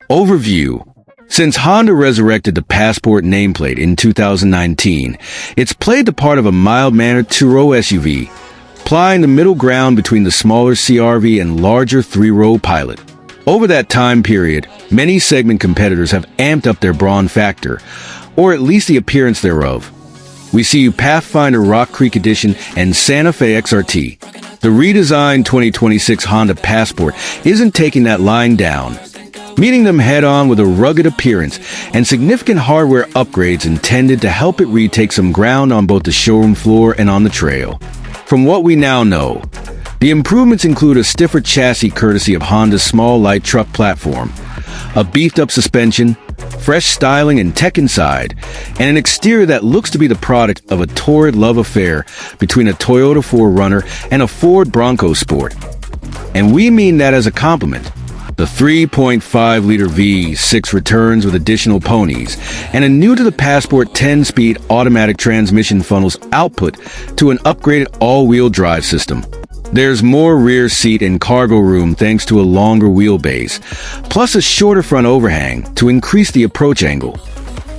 Overview. Since Honda resurrected the Passport nameplate in 2019, it's played the part of a mild-mannered two-row SUV, plying the middle ground between the smaller CR-V and larger three-row Pilot. Over that time period, many segment competitors have amped up their brawn factor, or at least the appearance thereof. We see Pathfinder Rock Creek Edition and Santa Fe XRT. The redesigned 2026 Honda Passport isn't taking that line down, meeting them head-on with a rugged appearance and significant hardware upgrades intended to help it retake some ground on both the showroom floor and on the trail. From what we now know, the improvements include a stiffer chassis courtesy of Honda's small light truck platform, a beefed-up suspension, fresh styling and tech inside, and an exterior that looks to be the product of a torrid love affair between a Toyota 4Runner and a Ford Bronco Sport. And we mean that as a compliment. The 3.5-liter V6 returns with additional ponies and a new-to-the-Passport 10-speed automatic transmission funnels output to an upgraded all-wheel drive system. There's more rear seat and cargo room thanks to a longer wheelbase, plus a shorter front overhang to increase the approach angle.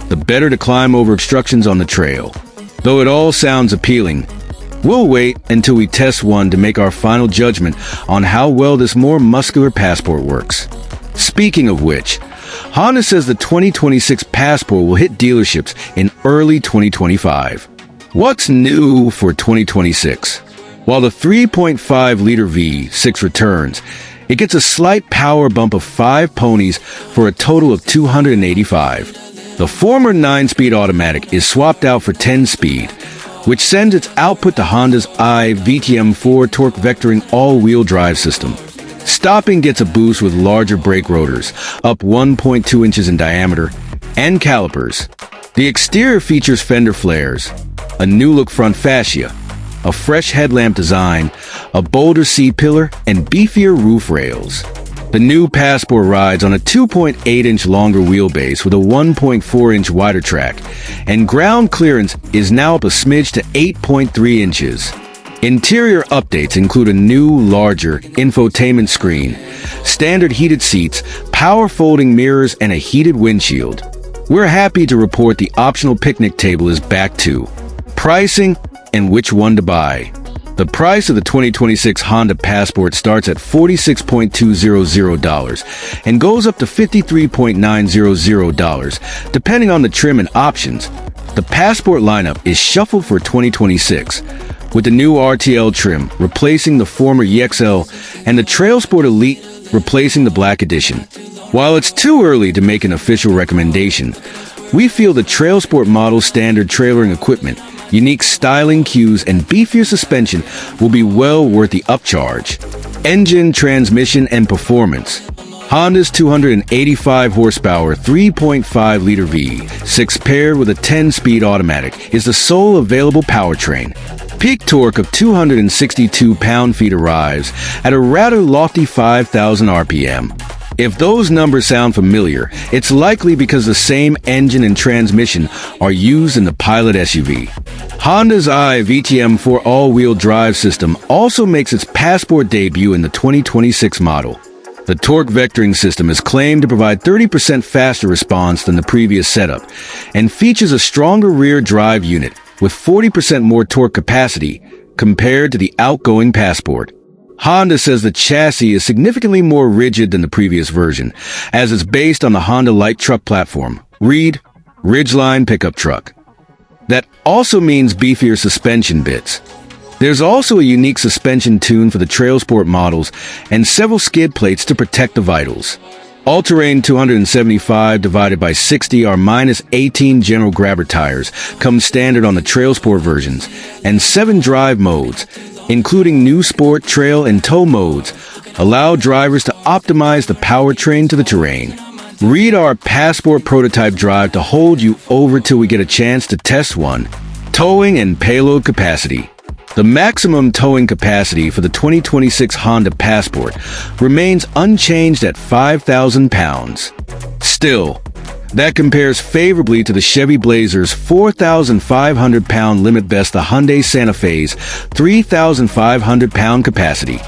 The better to climb over obstructions on the trail. Though it all sounds appealing, we'll wait until we test one to make our final judgment on how well this more muscular Passport works. Speaking of which, Honda says the 2026 Passport will hit dealerships in early 2025. What's new for 2026? While the 3.5-liter V6 returns, it gets a slight power bump of 5 ponies for a total of 285. The former 9-speed automatic is swapped out for 10-speed, which sends its output to Honda's VTM4 torque vectoring all-wheel drive system. Stopping gets a boost with larger brake rotors, up 1.2 inches in diameter, and calipers. The exterior features fender flares, a new-look front fascia, a fresh headlamp design, a bolder C-pillar, and beefier roof rails. The new Passport rides on a 2.8-inch longer wheelbase with a 1.4-inch wider track, and ground clearance is now up a smidge to 8.3 inches. Interior updates include a new, larger infotainment screen, standard heated seats, power folding mirrors, and a heated windshield. We're happy to report the optional picnic table is back too. Pricing and which one to buy. The price of the 2026 Honda Passport starts at $46,200 and goes up to $53,900, depending on the trim and options. The Passport lineup is shuffled for 2026, with the new RTL trim replacing the former EXL and the TrailSport Elite replacing the Black Edition. While it's too early to make an official recommendation, we feel the TrailSport model's standard trailering equipment, unique styling cues, and beefier suspension will be well worth the upcharge. Engine, transmission, and performance. Honda's 285 horsepower 3.5-liter V6 paired with a 10-speed automatic is the sole available powertrain. Peak torque of 262 pound-feet arrives at a rather lofty 5,000 RPM. If those numbers sound familiar, it's likely because the same engine and transmission are used in the Pilot SUV. Honda's VTM4 all-wheel drive system also makes its Passport debut in the 2026 model. The torque vectoring system is claimed to provide 30% faster response than the previous setup and features a stronger rear drive unit with 40% more torque capacity compared to the outgoing Passport. Honda says the chassis is significantly more rigid than the previous version, as it's based on the Honda light truck platform, Ridgeline pickup truck. That also means beefier suspension bits. There's also a unique suspension tune for the TrailSport models and several skid plates to protect the vitals. All-terrain 275 divided by 60 or minus 18 general grabber tires come standard on the TrailSport versions, and 7 drive modes, including new Sport, Trail, and Tow modes, allow drivers to optimize the powertrain to the terrain. Read our Passport prototype drive to hold you over till we get a chance to test one. Towing and payload capacity. The maximum towing capacity for the 2026 Honda Passport remains unchanged at 5,000 pounds. Still, that compares favorably to the Chevy Blazer's 4,500-pound limit best the Hyundai Santa Fe's 3,500-pound capacity.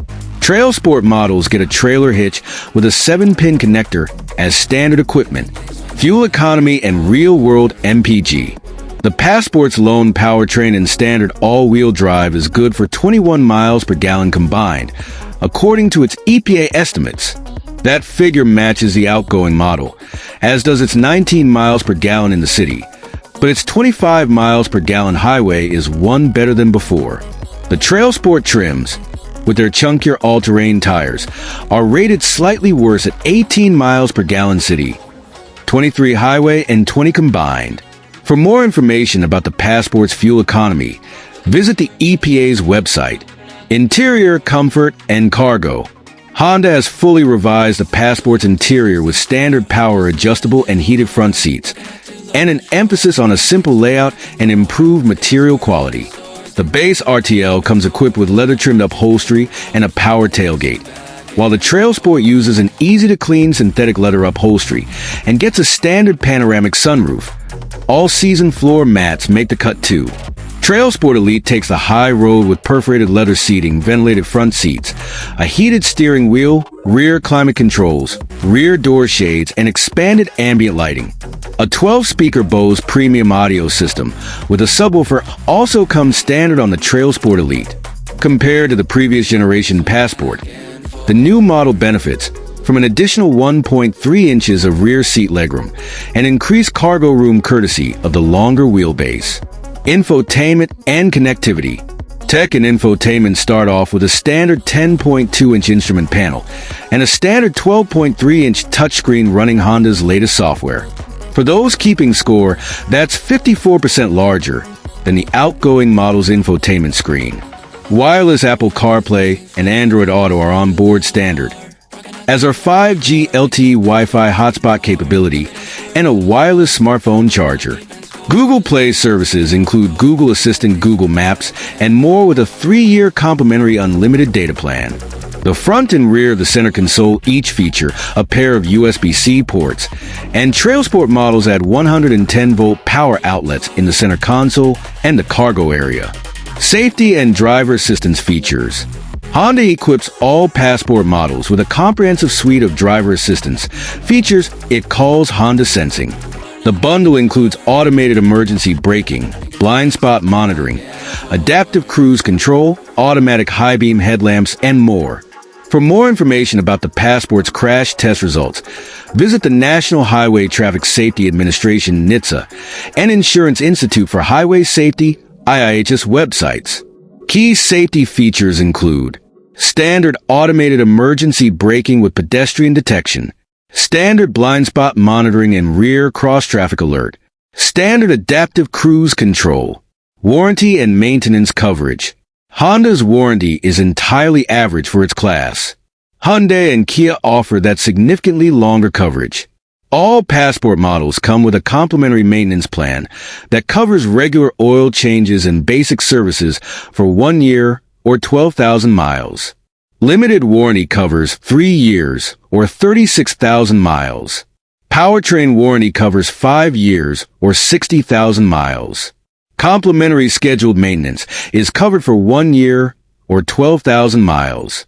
TrailSport models get a trailer hitch with a 7-pin connector as standard equipment, fuel economy, and real-world MPG. The Passport's lone powertrain and standard all-wheel drive is good for 21 miles per gallon combined, according to its EPA estimates. That figure matches the outgoing model, as does its 19 miles per gallon in the city, but its 25 miles per gallon highway is one better than before. The TrailSport trims, with their chunkier all-terrain tires, are rated slightly worse at 18 miles per gallon city, 23 highway, and 20 combined. For more information about the Passport's fuel economy, visit the EPA's website. Interior, comfort, and cargo. Honda has fully revised the Passport's interior with standard power adjustable and heated front seats, and an emphasis on a simple layout and improved material quality. The base RTL comes equipped with leather-trimmed upholstery and a power tailgate, while the TrailSport uses an easy-to-clean synthetic leather upholstery and gets a standard panoramic sunroof. All-season floor mats make the cut too. TrailSport Elite takes the high road with perforated leather seating, ventilated front seats, a heated steering wheel, rear climate controls, rear door shades, and expanded ambient lighting. A 12-speaker Bose premium audio system with a subwoofer also comes standard on the TrailSport Elite. Compared to the previous generation Passport, the new model benefits from an additional 1.3 inches of rear seat legroom and increased cargo room courtesy of the longer wheelbase. Infotainment and connectivity. Tech and infotainment start off with a standard 10.2-inch instrument panel and a standard 12.3-inch touchscreen running Honda's latest software. For those keeping score, that's 54% larger than the outgoing model's infotainment screen. Wireless Apple CarPlay and Android Auto are on board standard, as are 5G LTE Wi-Fi hotspot capability and a wireless smartphone charger. Google Play services include Google Assistant, Google Maps, and more with a 3-year complimentary unlimited data plan. The front and rear of the center console each feature a pair of USB-C ports, and TrailSport models add 110-volt power outlets in the center console and the cargo area. Safety and driver assistance features. Honda equips all Passport models with a comprehensive suite of driver assistance features it calls Honda Sensing. The bundle includes automated emergency braking, blind spot monitoring, adaptive cruise control, automatic high beam headlamps, and more. For more information about the Passport's crash test results, visit the National Highway Traffic Safety Administration (NHTSA) and Insurance Institute for Highway Safety (IIHS) websites. Key safety features include standard automated emergency braking with pedestrian detection, standard blind spot monitoring and rear cross-traffic alert, standard adaptive cruise control, warranty and maintenance coverage. Honda's warranty is entirely average for its class. Hyundai and Kia offer that significantly longer coverage. All Passport models come with a complimentary maintenance plan that covers regular oil changes and basic services for 1 year or 12,000 miles. Limited warranty covers 3 years or 36,000 miles. Powertrain warranty covers 5 years or 60,000 miles. Complimentary scheduled maintenance is covered for 1 year or 12,000 miles.